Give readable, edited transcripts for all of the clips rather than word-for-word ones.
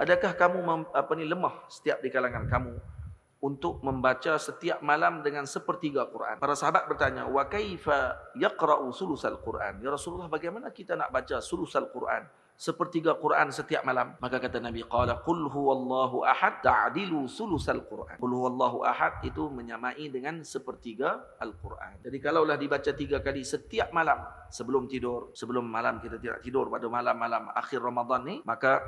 Adakah kamu lemah setiap di kalangan kamu untuk membaca setiap malam dengan sepertiga Quran? Para sahabat bertanya, wa kaifa yaqra'u sulusal Quran? Ya Rasulullah, bagaimana kita nak baca sulusal Quran? Sepertiga Quran setiap malam. Maka kata Nabi, qala qul huwallahu ahad ta'dilu sulusal Quran. Qul huwallahu ahad itu menyamai dengan sepertiga Al-Quran. Jadi kalaulah dibaca 3 kali setiap malam sebelum tidur, sebelum malam kita tidak tidur pada malam-malam akhir Ramadan ni, maka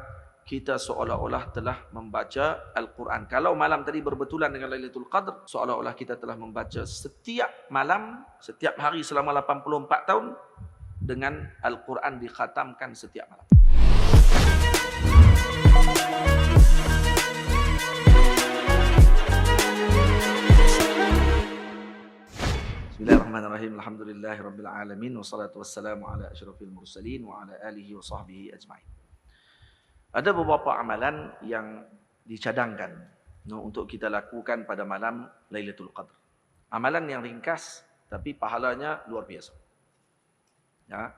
kita seolah-olah telah membaca Al-Quran. Kalau malam tadi berbetulan dengan Lailatul Qadr, seolah-olah kita telah membaca setiap malam, setiap hari selama 84 tahun dengan Al-Quran dikhatamkan setiap malam. Bismillahirrahmanirrahim. Alhamdulillahirabbil alamin wassalatu wassalamu ala asyrafil mursalin wa ala alihi wa sahbihi ajma'in. Ada beberapa amalan yang dicadangkan untuk kita lakukan pada malam Lailatul Qadar. Amalan yang ringkas tapi pahalanya luar biasa. Ya.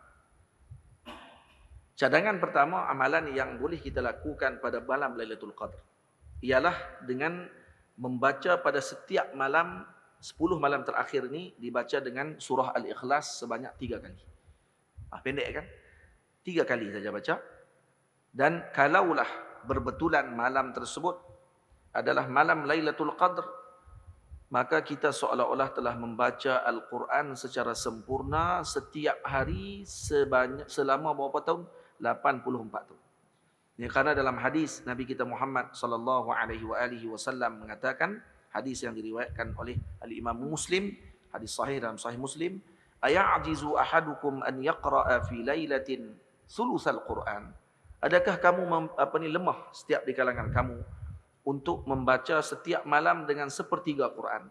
Cadangan pertama, amalan yang boleh kita lakukan pada malam Lailatul Qadar ialah dengan membaca pada setiap malam, 10 malam terakhir ni dibaca dengan surah Al-Ikhlas sebanyak 3 kali. Pendek kan? 3 kali saja baca. Dan kalaulah berbetulan malam tersebut adalah malam Lailatul Qadar, maka kita seolah-olah telah membaca Al-Quran secara sempurna setiap hari selama berapa tahun? 84 tahun. Ini kerana dalam hadis Nabi kita Muhammad sallallahu alaihi wasallam mengatakan, hadis yang diriwayatkan oleh Al-Imam Muslim, hadis sahih dalam Sahih Muslim, aya'jizu ahadukum an yaqra'a fi lailatin sulusal Quran? Adakah kamu lemah setiap di kalangan kamu untuk membaca setiap malam dengan sepertiga Quran?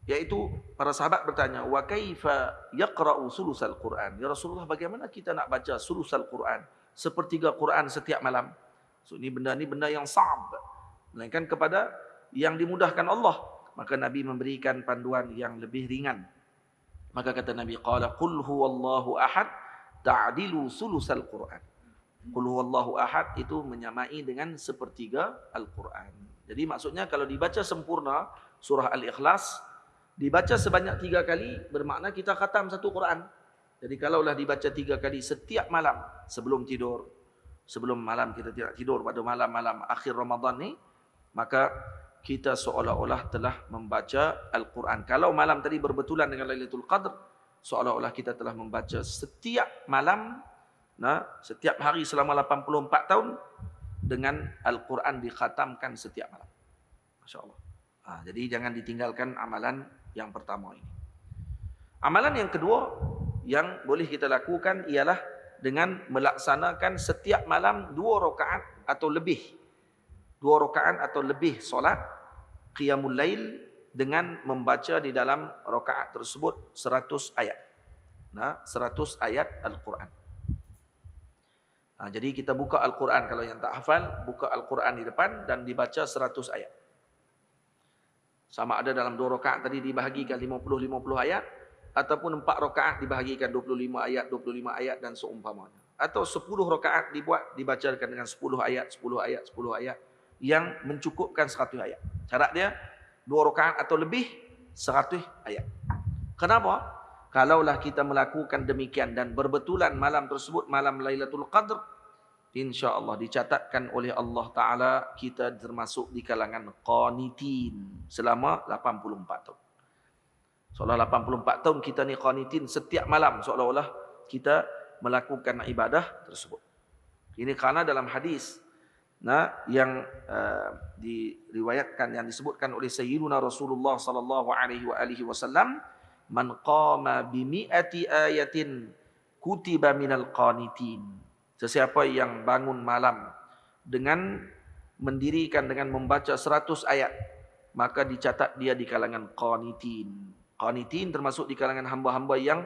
Yaitu para sahabat bertanya, wa kaifa yaqra'u sulusal Quran? Ya Rasulullah, bagaimana kita nak baca sulusal Quran, sepertiga Quran setiap malam? So ini benda yang sa'ab, melainkan kepada yang dimudahkan Allah. Maka Nabi memberikan panduan yang lebih ringan. Maka kata Nabi, qala qul huwallahu ahad ta'dilu sulusal Quran. Qul huwallahu ahad itu menyamai dengan sepertiga Al-Quran. Jadi maksudnya kalau dibaca sempurna surah Al-Ikhlas, dibaca sebanyak 3 kali, bermakna kita khatam satu Quran. Jadi kalaulah dibaca 3 kali setiap malam sebelum tidur, sebelum malam kita tidak tidur pada malam-malam akhir Ramadan ni, maka kita seolah-olah telah membaca Al-Quran. Kalau malam tadi berbetulan dengan Lailatul Qadr, seolah-olah kita telah membaca setiap malam, setiap hari selama 84 tahun dengan Al-Quran dikhatamkan setiap malam. Masya Allah. Jadi jangan ditinggalkan amalan yang pertama ini. Amalan yang kedua yang boleh kita lakukan ialah dengan melaksanakan setiap malam 2 rakaat atau lebih. 2 rakaat atau lebih solat Qiyamul Lail dengan membaca di dalam rakaat tersebut 100 ayat. 100 ayat Al-Quran. Jadi kita buka Al-Quran, kalau yang tak hafal, buka Al-Quran di depan dan dibaca 100 ayat. Sama ada dalam 2 rakaat tadi dibahagikan 50 ayat, ataupun 4 rakaat dibahagikan 25 ayat dan seumpamanya. Atau 10 rakaat dibacakan dengan 10 ayat yang mencukupkan 100 ayat. Syarat dia 2 rakaat atau lebih 100 ayat. Kenapa? Kalaulah kita melakukan demikian dan berbetulan malam tersebut malam Lailatul Qadr, insya-Allah dicatatkan oleh Allah Ta'ala kita termasuk di kalangan qanitin selama 84 tahun. Seolah 84 tahun kita ni qanitin setiap malam, seolah-olah kita melakukan ibadah tersebut. Ini kerana dalam hadis yang diriwayatkan, yang disebutkan oleh Sayyiduna Rasulullah sallallahu alaihi wasallam, man qama bi mi'ati ayatin kutiba minal qanitin. Sesiapa yang bangun malam dengan mendirikan dengan membaca 100 ayat, maka dicatat dia di kalangan qanitin. Qanitin termasuk di kalangan hamba-hamba yang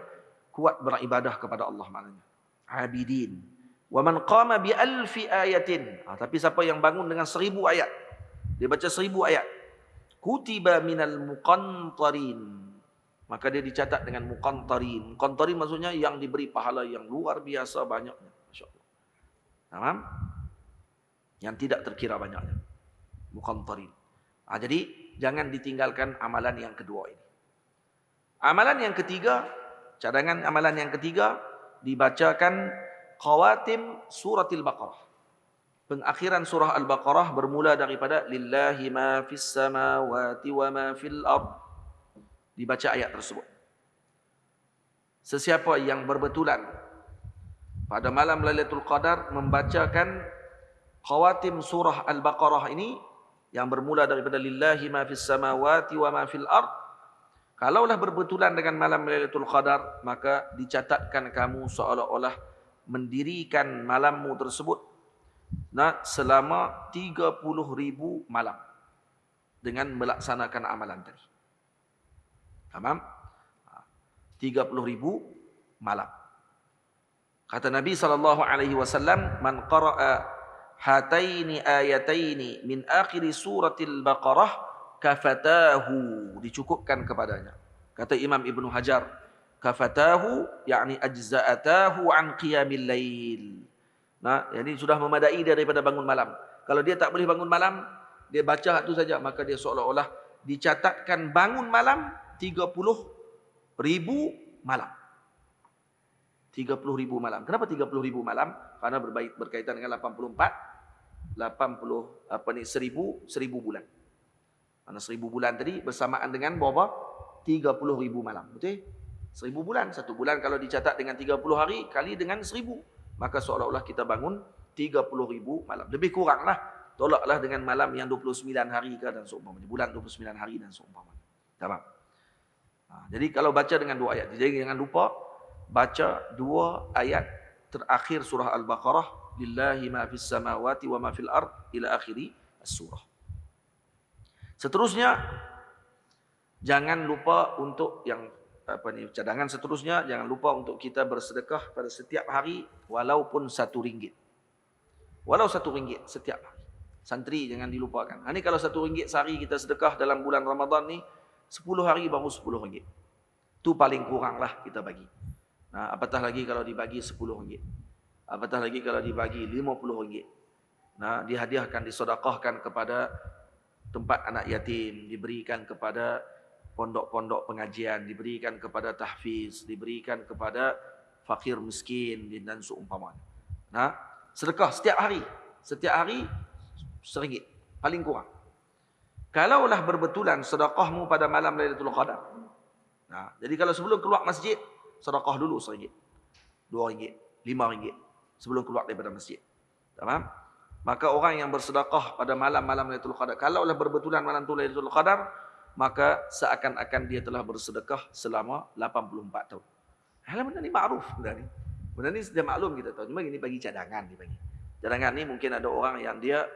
kuat beribadah kepada Allah maknanya. Abidin. Wa man qama bi alfi ayatin. Tapi siapa yang bangun dengan 1000 ayat, dia baca 1000 ayat, kutiba minal muqantarin, maka dia dicatat dengan muqantarin. Muqantarin maksudnya yang diberi pahala yang luar biasa banyaknya. Masya-Allah. Tamam? yang tidak terkira banyaknya. Muqantarin. Jadi jangan ditinggalkan amalan yang kedua ini. Amalan yang ketiga, cadangan amalan yang ketiga, dibacakan khawatim suratil Baqarah. Pengakhiran surah Al-Baqarah bermula daripada lillahi ma fis samawati wa ma fil ard. Dibaca ayat tersebut. Sesiapa yang berbetulan pada malam Lailatul Qadar membacakan khawatim surah Al-Baqarah ini yang bermula daripada lillahi ma fis samawati wa ma fil ard, kalaulah berbetulan dengan malam Lailatul Qadar, maka dicatatkan kamu seolah-olah mendirikan malammu tersebut selama 30,000 malam dengan melaksanakan amalan tadi. Tamam? 30,000 malam. Kata Nabi SAW, man qara'a hataini ayataini min akhiri suratil Baqarah kafatahu, dicukupkan kepadanya. Kata Imam Ibnu Hajar, kafatahu yakni ajza'atahu an qiyamil lail. Jadi sudah memadai daripada bangun malam. Kalau dia tak boleh bangun malam, dia baca itu saja, maka dia seolah-olah dicatatkan bangun malam 30,000 malam. 30,000 malam. Kenapa 30,000 malam? Karena berkaitan dengan 1000 bulan. Karena 1000 bulan tadi bersamaan dengan berapa? 30,000 malam. Betul? 1000 bulan. Satu bulan kalau dicatat dengan 30 hari kali dengan 1000. Maka seolah-olah kita bangun 30,000 malam. Lebih kuranglah. Tolaklah dengan malam yang 29 hari ke dan seumpamanya. Bulan 29 hari dan seumpamanya. Tamam. Jadi kalau baca dengan dua ayat. Jadi jangan lupa baca dua ayat terakhir surah Al-Baqarah, lillahi ma fis samawati wa ma fil ard ila akhiri as-surah. Seterusnya jangan lupa untuk yang cadangan seterusnya, jangan lupa untuk kita bersedekah pada setiap hari walaupun RM1. Walau RM1 setiap hari. Santri jangan dilupakan. Ini kalau RM1 sehari kita sedekah dalam bulan Ramadan ni, 10 hari baru RM10. Itu paling kuranglah kita bagi. Apatah lagi kalau dibagi RM10. Apatah lagi kalau dibagi RM50. Dihadiahkan, disedekahkan kepada tempat anak yatim, diberikan kepada pondok-pondok pengajian, diberikan kepada tahfiz, diberikan kepada fakir miskin dan seumpamanya. Sedekah setiap hari RM1 paling kurang. Kalaulah berbetulan sedekahmu pada malam Lailatul Qadar. Jadi kalau sebelum keluar masjid, sedekah dulu RM1, RM2, RM5 sebelum keluar daripada masjid. Tamam? Maka orang yang bersedekah pada malam-malam Lailatul Qadar, kalaulah berbetulan malam tu Lailatul Qadar, maka seakan-akan dia telah bersedekah selama 84 tahun. Benda ni makruf benda ni. Benda ni sudah maklum kita tahu. Cuma ini bagi cadangan dia bagi. Cadangan ni mungkin ada orang yang dia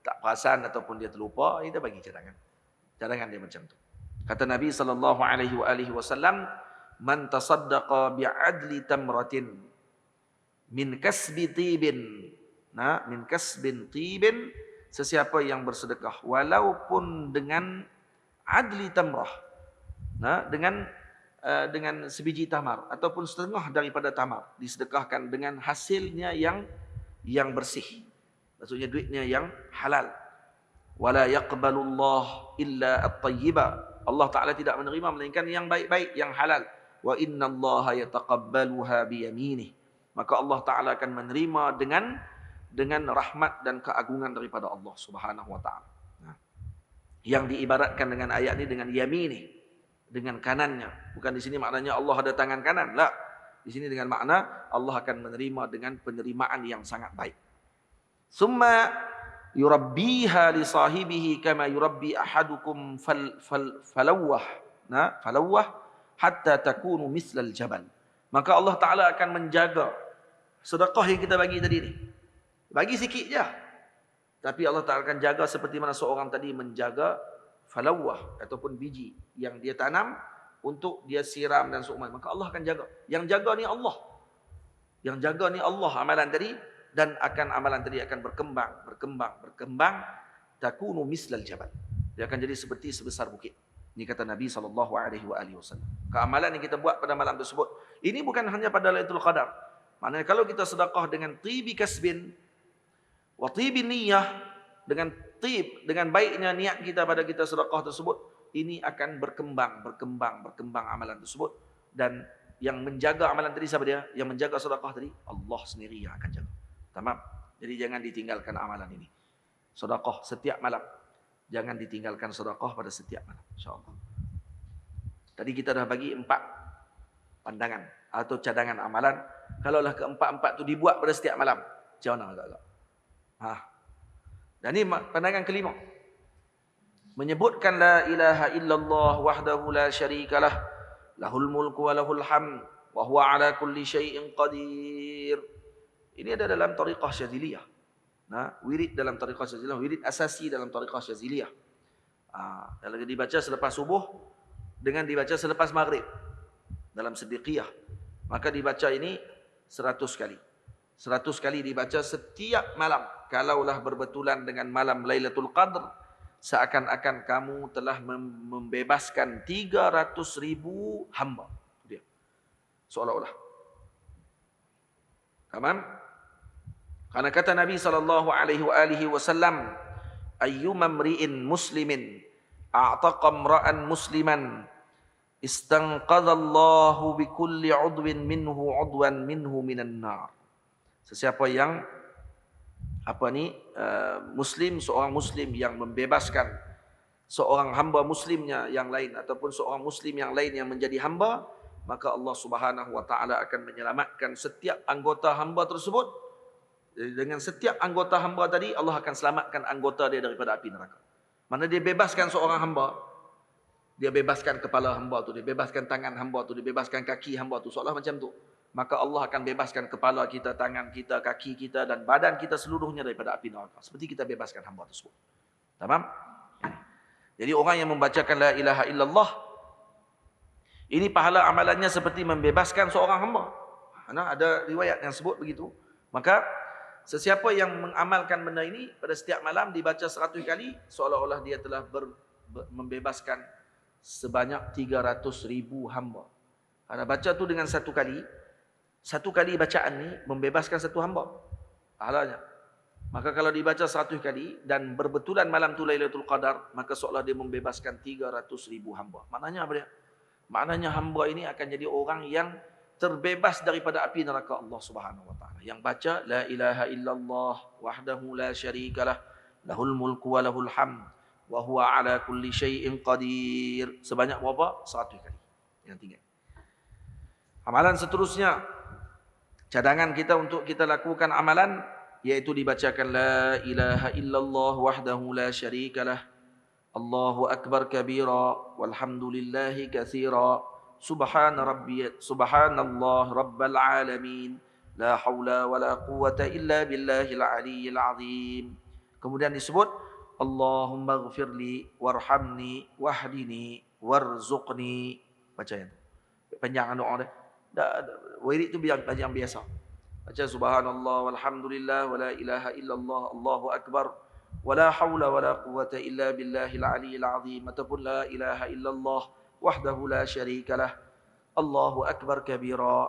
tak perasan ataupun dia terlupa, kita bagi cadangan. Cadangan dia macam tu. Kata Nabi SAW, man tasaddaqa bi'adli tamratin min kasbi tibin. Min kasbin tibin, sesiapa yang bersedekah walaupun dengan adli tamrah. Dengan sebiji tamar ataupun setengah daripada tamar, disedekahkan dengan hasilnya yang bersih. Maksudnya duitnya yang halal. Wala yaqbalullah illa at-tayyiba. Allah Ta'ala tidak menerima melainkan yang baik-baik, yang halal. Wa innallaha yataqabbaluha biyaminih. Maka Allah Ta'ala akan menerima dengan rahmat dan keagungan daripada Allah Subhanahu wa Ta'ala. Yang diibaratkan dengan ayat ini dengan yaminih, dengan kanannya. Bukan di sini maknanya Allah ada tangan kanan. La. Di sini dengan makna Allah akan menerima dengan penerimaan yang sangat baik. Summa yurabbiha li sahibihi kama yurabbi ahadukum falawwah. Falawwah hatta takunu mislal jabal. Maka Allah Ta'ala akan menjaga sedekah yang kita bagi tadi ni. Bagi sikit je. Tapi Allah Ta'ala akan jaga seperti mana seorang tadi menjaga falawwah ataupun biji yang dia tanam untuk dia siram dan seumpamanya. Maka Allah akan jaga. Yang jaga ni Allah. Yang jaga ni Allah amalan tadi, dan amalan tadi akan berkembang takunu mislal jabal. Dia akan jadi seperti sebesar bukit. Ini kata Nabi SAW. Keamalan yang kita buat pada malam tersebut, ini bukan hanya pada Lailatul Qadar. Maknanya kalau kita sedekah dengan tibi kasbin, Wa tibin niyyah, dengan baiknya niat kita pada kita sedekah tersebut, ini akan berkembang amalan tersebut. Dan yang menjaga amalan tadi siapa dia? Yang menjaga sedekah tadi Allah sendiri yang akan jaga. Tamam. Jadi jangan ditinggalkan amalan ini. Sedekah setiap malam. Jangan ditinggalkan sedekah pada setiap malam, insyaallah. Tadi kita dah bagi 4 pandangan atau cadangan amalan. Kalaulah keempat-empat tu dibuat pada setiap malam, macam mana agak-agak? Dan ini pandangan kelima. Menyebutkan la ilaha illallah wahdahu la syarikalah, lahul mulku wa lahul hamd wa huwa ala kulli syai'in qadir. Ini ada dalam tariqah Syadziliyah. Wirid dalam tariqah Syadziliyah, wirid asasi dalam tariqah Syadziliyah. Kalau dibaca selepas subuh dengan dibaca selepas maghrib dalam Siddiqiyah, maka dibaca ini 100 kali. 100 kali dibaca setiap malam. Kalaulah berbetulan dengan malam Lailatul Qadr, seakan-akan kamu telah membebaskan 300,000 hamba. Dia seolah-olah. Tamam? Karena kata Nabi SAW, ayyuma mri'in muslimin a'taqa imra'an musliman istanqadhallahu bikulli 'udwin minhu 'udwan minhu minan nar. Sesiapa yang muslim, seorang muslim yang membebaskan seorang hamba muslimnya yang lain ataupun seorang muslim yang lain yang menjadi hamba, maka Allah Subhanahu wa taala akan menyelamatkan setiap anggota hamba tersebut. Dengan setiap anggota hamba tadi, Allah akan selamatkan anggota dia daripada api neraka. Mana dia bebaskan seorang hamba, dia bebaskan kepala hamba tu, dia bebaskan tangan hamba tu, dia bebaskan kaki hamba tu, seolah macam tu. Maka Allah akan bebaskan kepala kita, tangan kita, kaki kita dan badan kita seluruhnya daripada api neraka. Seperti kita bebaskan hamba tersebut. Tamam? Jadi orang yang membacakan la ilaha illallah, ini pahala amalannya seperti membebaskan seorang hamba. Ada riwayat yang sebut begitu. Maka sesiapa yang mengamalkan benda ini pada setiap malam dibaca 100 kali, seolah-olah dia telah membebaskan sebanyak 300,000 hamba. Karena baca tu dengan satu kali bacaan ni membebaskan satu hamba pahalanya. Maka kalau dibaca 100 kali dan berbetulan malam tu Lailatul Qadar, maka seolah dia membebaskan 300,000 hamba. Maknanya apa dia? Maknanya hamba ini akan jadi orang yang terbebas daripada api neraka Allah Subhanahu wa taala. Yang baca la ilaha illallah wahdahu la syarikalah, lahul mulku wa lahul hamd wa huwa ala kulli syai'in qadir. Sebanyak berapa? 100 kali. Yang tiga. Amalan seterusnya, cadangan kita untuk kita lakukan amalan, yaitu dibacakan la ilaha illallah wahdahu la syarikalah, Allahu akbar kabira walhamdulillahi katsira, subhanallah rabbal alamin, la haula wala quwwata illa billahil aliyyil azim. Kemudian disebut Allahumma ighfirli warhamni wahdini warzuqni. Baca yang panjang doa dia. Wirid itu yang biasa. Baca subhanallah walhamdulillah wala ilaha illallah Allahu akbar wala haula wala quwwata illa billahil aliyyil azim, ataupun la ilaha illallah wahdahu la syarikalah, Allahu akbar kabira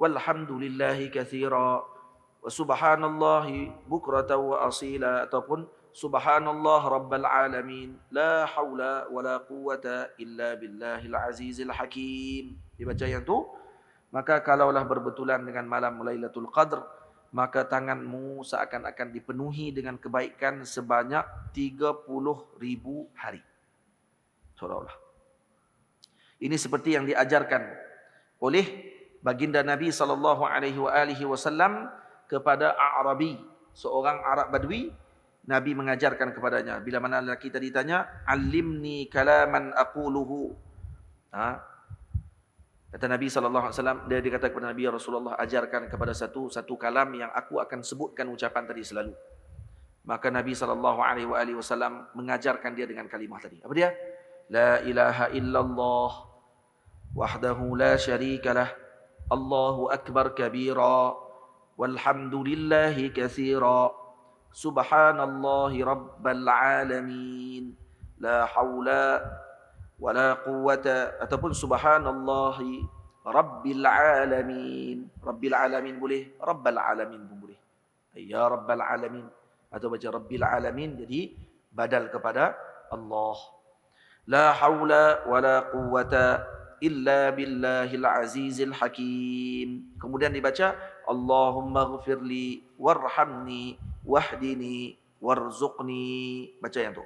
walhamdulillahi katsira wa subhanallahi bukratan wa asila, ataupun subhanallah rabbal alamin la haula wala quwwata illa billahil azizil hakim. Dibaca yang tu, maka kalaulah berbetulan dengan malam Lailatul Qadr, maka tanganmu seakan-akan dipenuhi dengan kebaikan sebanyak 30,000 hari. Seolah-olah. Ini seperti yang diajarkan oleh baginda Nabi SAW kepada A'rabi, seorang Arab Badui. Nabi mengajarkan kepadanya. Bila mana lelaki tadi tanya, "Alimni kalaman aquluhu." Kata Nabi SAW, dia dikata kepada Nabi, "Ya Rasulullah, ajarkan kepada satu kalam yang aku akan sebutkan ucapan tadi selalu." Maka Nabi SAW mengajarkan dia dengan kalimah tadi. Apa dia? La ilaha illallah wahdahu la syarikalah, Allahu akbar kabira walhamdulillahi katsira, subhanallahi rabbal alamin, la haula wala quwwata, ataupun subhanallahi rabbil alamin. Rabbil alamin boleh, rabbal alamin pun boleh. Ya rabbal alamin, atau baca Rabbil Alamin jadi badal kepada Allah. La haula wala quwwata illa billahil azizil hakim. Kemudian dibaca Allahumma ghfirli warhamni wahdini warzuqni. Baca yang tu.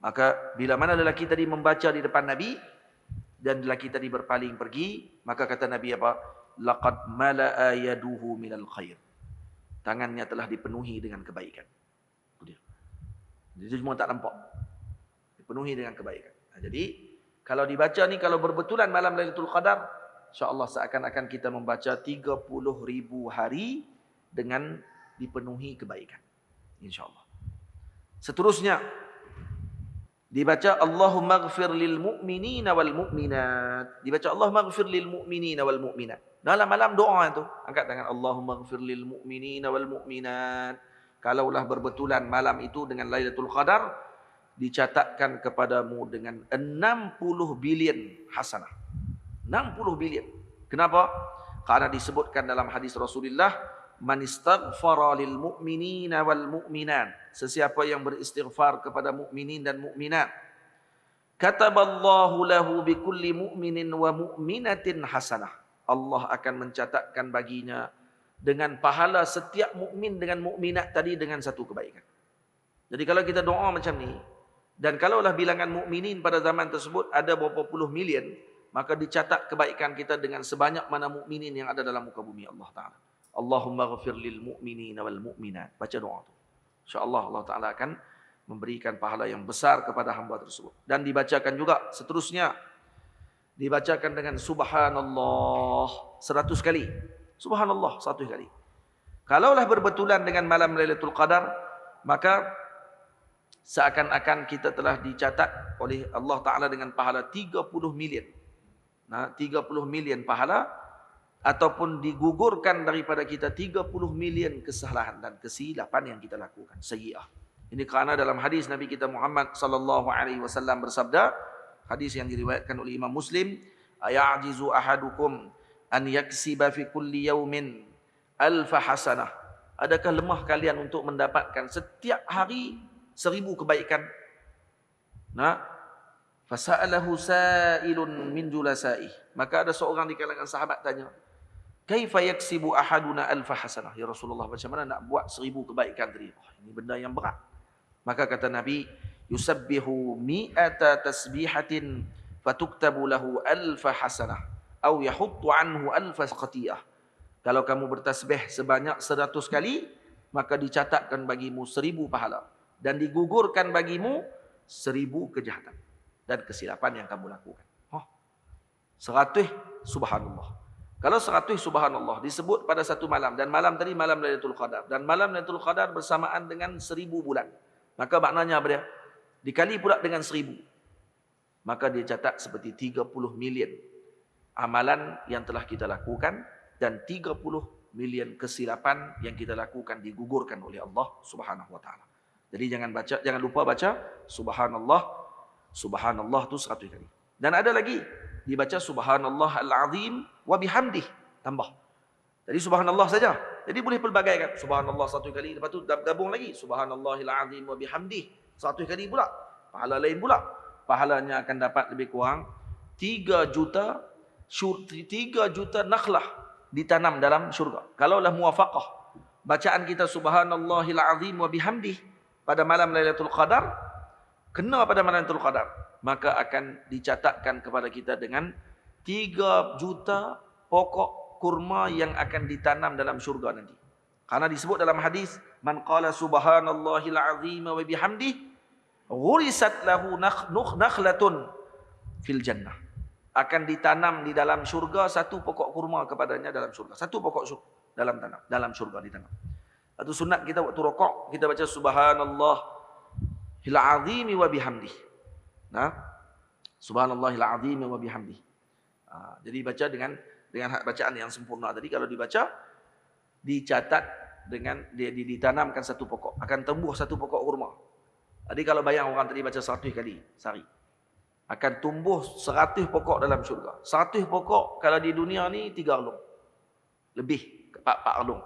Maka bila mana lelaki tadi membaca di depan Nabi dan lelaki tadi berpaling pergi, maka kata Nabi apa? Laqad mala'a yaduhu minal khair. Tangannya telah dipenuhi dengan kebaikan. Itu dia. Jadi semua tak nampak. Dipenuhi dengan kebaikan. Nah, jadi kalau dibaca ni kalau berbetulan malam Lailatul Qadar, insya-Allah seakan-akan kita membaca 30,000 hari dengan dipenuhi kebaikan. Insya-Allah. Seterusnya dibaca Allahumma ighfir lil mu'minina wal mu'minat. Dibaca Allahumma ighfir lil mu'minina wal mu'minat. Dalam malam doa itu, angkat tangan Allahumma ighfir lil mu'minina wal mu'minat. Kalaulah berbetulan malam itu dengan Lailatul Qadar, dicatatkan kepadamu dengan 60 bilion hasanah. 60 bilion. Kenapa? Karena disebutkan dalam hadis Rasulullah, man istaghfara lil mu'minina wal mu'minat. Sesiapa yang beristighfar kepada mukminin dan mukminat, kataballahu lahu bikulli mu'minin wa mu'minatin hasanah. Allah akan mencatatkan baginya dengan pahala setiap mukmin dengan mukminat tadi dengan satu kebaikan. Jadi kalau kita doa macam ni, dan kalaulah bilangan mukminin pada zaman tersebut ada berapa puluh milion, maka dicatat kebaikan kita dengan sebanyak mana mukminin yang ada dalam muka bumi Allah Ta'ala. Allahumma ghafir lil mu'minina wal mu'minat. Baca doa itu. InsyaAllah Allah Ta'ala akan memberikan pahala yang besar kepada hamba tersebut. Dan dibacakan juga seterusnya. Dibacakan dengan subhanallah 100 kali. Subhanallah 1 kali. Kalaulah berbetulan dengan malam Lailatul Qadar, maka seakan-akan kita telah dicatat oleh Allah Ta'ala dengan pahala 30 milion. Nah, 30 milion pahala, ataupun digugurkan daripada kita 30 milion kesalahan dan kesilapan yang kita lakukan. Sayyi'ah. Ini kerana dalam hadis Nabi kita Muhammad sallallahu alaihi wasallam bersabda, hadis yang diriwayatkan oleh Imam Muslim, ayajizu ahadukum an yaksiba fi kulli yaumin alfa hasanah. Adakah lemah kalian untuk mendapatkan setiap hari 1000 kebaikan? Nah, fasa'alahu sa'ilun min julasa'ih. Maka ada seorang di kalangan sahabat tanya, kaifa yaksibu ahaduna alfa hasanah? Ya Rasulullah, macam mana nak buat 1000 kebaikan tadi? Oh, ini benda yang berat. Maka kata Nabi, yusabbihu mi'ata tasbihatin fatuktabu lahu alfa hasanah aw yahuttu anhu alfa qati'ah. Kalau kamu bertasbih sebanyak 100 kali, maka dicatatkan bagimu 1000 pahala dan digugurkan bagimu 1000 kejahatan dan kesilapan yang kamu lakukan. 100 subhanallah. Kalau 100 subhanallah disebut pada satu malam, dan malam tadi malam Lailatul Qadar, dan malam Lailatul Qadar bersamaan dengan 1000 bulan, maka maknanya apa dia? Dikali pula dengan 1000, maka dia catat seperti 30 milion amalan yang telah kita lakukan, dan 30 milion kesilapan yang kita lakukan digugurkan oleh Allah Subhanahu wa taala. Jadi jangan lupa baca subhanallah. Subhanallah tu 100 kali. Dan ada lagi dibaca subhanallah al-azim wa bihamdih, tambah. Jadi subhanallah saja. Jadi boleh pelbagaikan. Subhanallah 1 kali, lepas tu gabung lagi subhanallahil azim wa bihamdih 100 kali pula. Pahala lain pula. Pahalanya akan dapat lebih kurang 3 juta nakhlah ditanam dalam syurga. Kalaulah muwafaqah bacaan kita subhanallahil azim wa bihamdih pada malam Lailatul Qadar, kena pada malam Lailatul Qadar, maka akan dicatatkan kepada kita dengan 3 juta pokok kurma yang akan ditanam dalam syurga nanti. Karena disebut dalam hadis, man qala subhanallahil azim wa bihamdih ghurisat lahu nakhlatun fil jannah. Akan ditanam di dalam syurga 1 pokok kurma kepadanya dalam syurga. 1 pokok dalam syurga ditanam. Atau sunat kita waktu rokok, kita baca subhanallahil azim wa bihamdih. Nah, subhanallahil azim wa bihamdih. Jadi baca dengan bacaan yang sempurna tadi. Kalau dibaca, dicatat dengan ditanamkan 1 pokok, akan tumbuh 1 pokok kurma. Jadi kalau bayang orang tadi baca 100 kali sehari, akan tumbuh 100 pokok dalam syurga. 100 pokok kalau di dunia ni 3 arlung. Lebih 4 arlung.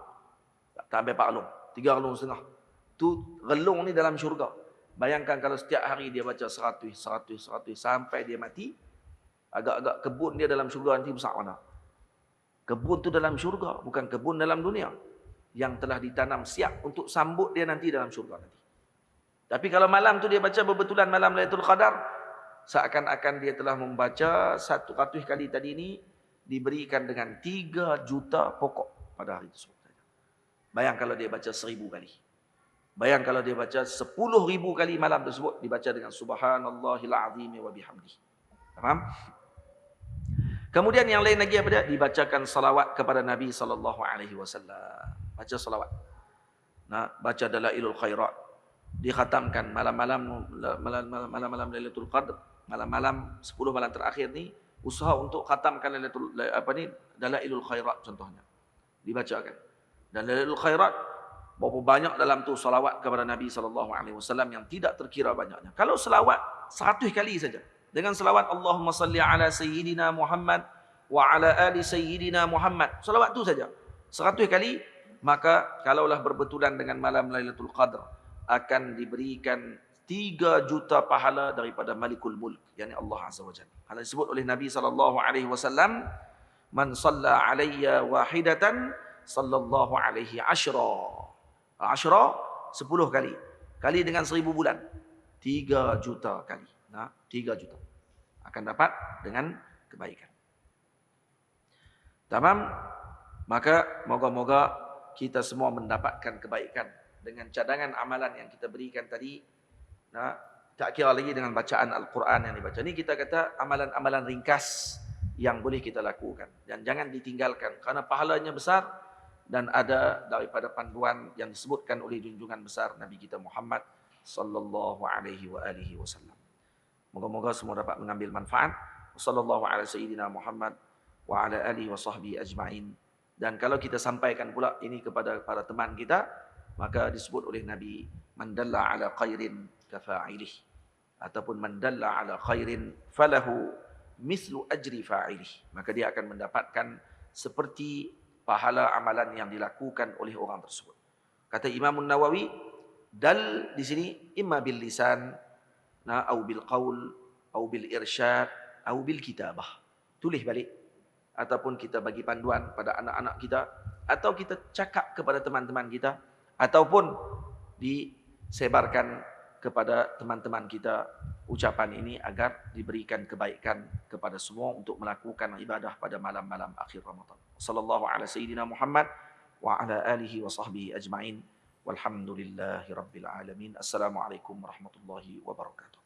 Tak sampai 4 arlung, 3 arlung setengah. Tu relung ni dalam syurga. Bayangkan kalau setiap hari dia baca 100 sampai dia mati, agak-agak kebun dia dalam syurga nanti besar mana. Kebun tu dalam syurga, bukan kebun dalam dunia, yang telah ditanam siap untuk sambut dia nanti dalam syurga nanti. Tapi kalau malam tu dia baca berbetulan malam Lailatul Qadar, seakan-akan dia telah membaca 100 kali tadi ni, diberikan dengan 3 juta pokok pada hari tersebut. Bayang kalau dia baca 1000 kali. Bayang kalau dia baca 10.000 kali malam tersebut, dibaca dengan Subhanallahil Azim wa bihamdihi. Faham? Kemudian yang lain lagi apa dia? Dibacakan salawat kepada Nabi SAW. Baca salawat. Nah, baca Dalailul Khairat. Dikhatamkan malam-malam Lailatul Qadr, malam-malam 10 malam terakhir ni, usaha untuk khatamkan Dalailul Khairat contohnya. Dibacakan. Dan Dalailul Khairat, berapa banyak dalam tu salawat kepada Nabi SAW yang tidak terkira banyaknya. Kalau salawat 100 kali saja, dengan salawat Allahumma salli ala Sayyidina Muhammad wa ala ali Sayyidina Muhammad, salawat tu saja 100 kali, maka kalaulah berbetulan dengan malam Lailatul Qadr, akan diberikan 3 juta pahala daripada Malikul Mulk, yakni Allah Azza wa Jalla. Hal disebut oleh Nabi SAW, man salla alayya wahidatan sallallahu alaihi ashra. Ashra 10 kali. Kali dengan 1000 bulan. 3 juta kali. Nah, 3 juta. Akan dapat dengan kebaikan. Tamam? Maka moga-moga kita semua mendapatkan kebaikan dengan cadangan amalan yang kita berikan tadi. Nah, tak kira lagi dengan bacaan Al-Quran yang dibaca. Ini kita kata amalan-amalan ringkas yang boleh kita lakukan. Dan jangan ditinggalkan kerana pahalanya besar. Dan ada daripada panduan yang disebutkan oleh junjungan besar Nabi kita Muhammad sallallahu alaihi wasallam. Moga-moga semua dapat mengambil manfaat. Sallallahu ala sayyidina Muhammad wa ala alihi wa sahbihi ajma'in. Dan kalau kita sampaikan pula ini kepada para teman kita, maka disebut oleh Nabi, man dalla ala khairin kafa'ilih, ataupun man dalla ala khairin falahu mislu ajri fa'ilih. Maka dia akan mendapatkan seperti pahala amalan yang dilakukan oleh orang tersebut. Kata Imam Nawawi, dal di sini imma bil lisan, au bil qaul, au bil irsyad, au bil kitabah. Tulis balik, ataupun kita bagi panduan pada anak-anak kita, atau kita cakap kepada teman-teman kita, ataupun disebarkan kepada teman-teman kita ucapan ini agar diberikan kebaikan kepada semua untuk melakukan ibadah pada malam-malam akhir Ramadan. Sallallahu ala sayyidina Muhammad wa ala alihi wa sahbihi ajma'in. Walhamdulillahi rabbil alamin. Assalamualaikum warahmatullahi wabarakatuh.